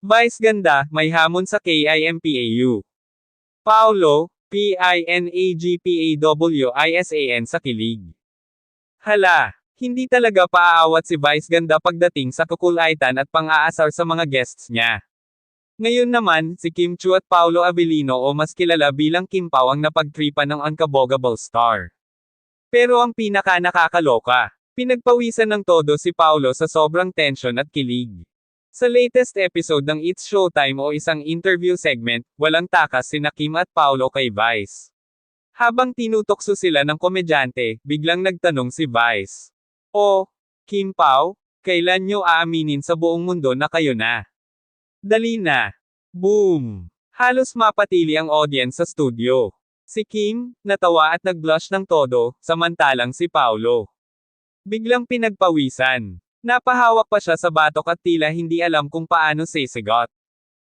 Vice ganda, may hamon sa KIMPAU. Paulo, PINAGPAWISAN sa kilig. Hala, hindi talaga paaawat si Vice ganda pagdating sa kukulaitan at pang-aasar sa mga guests niya. Ngayon naman, si Kim Chu at Paulo Avellino o mas kilala bilang Kim Pao ang napagtripan ng Unkabogable Star. Pero ang pinaka-nakakaloka, pinagpawisan ng todo si Paulo sa sobrang tension at kilig. Sa latest episode ng It's Showtime o isang interview segment, walang takas sina Kim at Paulo kay Vice. Habang tinutokso sila ng komedyante, biglang nagtanong si Vice. "Oh, Kim Pao, kailan nyo aaminin sa buong mundo na kayo na? Dali na." Boom! Halos mapatili ang audience sa studio. Si Kim, natawa at nag-blush ng todo, samantalang si Paulo biglang pinagpawisan. Napahawak pa siya sa batok at tila hindi alam kung paano sisigot.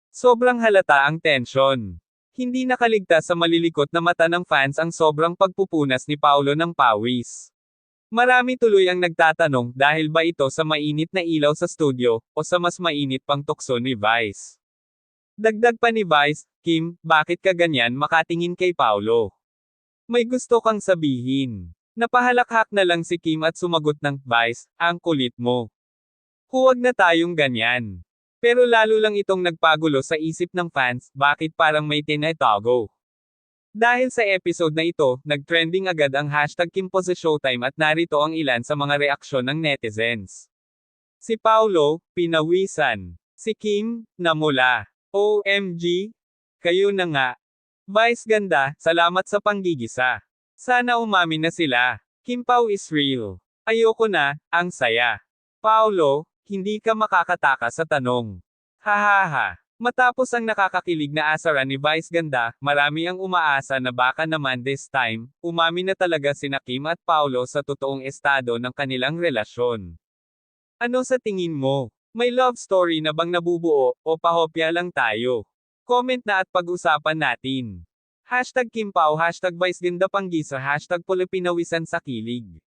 Sobrang halata ang tensyon. Hindi nakaligtas sa malilikot na mata ng fans ang sobrang pagpupunas ni Paulo ng pawis. Marami tuloy ang nagtatanong dahil ba ito sa mainit na ilaw sa studio, o sa mas mainit pang tukso ni Vice. Dagdag pa ni Vice, "Kim, bakit ka ganyan makatingin kay Paulo? May gusto kang sabihin." Napahalakhak na lang si Kim at sumagot ng, "Vice, ang kulit mo. Huwag na tayong ganyan." Pero lalo lang itong nagpagulo sa isip ng fans, bakit parang may tinatago. Dahil sa episode na ito, nag-trending agad ang hashtag #KimPoSaShowtime at narito ang ilan sa mga reaksyon ng netizens. Si Paulo, pinawisan. Si Kim, namula. "OMG? Kayo na nga. Vice ganda, salamat sa panggigisa. Sana umamin na sila. Kim Pao is real. Ayoko na, ang saya." Paulo, hindi ka makakatakas sa tanong. Hahaha. Matapos ang nakakakilig na asaran ni Vice ganda, marami ang umaasa na baka naman this time, umamin na talaga sina Kim at Paulo sa totoong estado ng kanilang relasyon. Ano sa tingin mo? May love story na bang nabubuo, o pahopya lang tayo? Comment na at pag-usapan natin. #KimPao, #ViceGandaPanggisa, #Pulipinawisan sa kilig.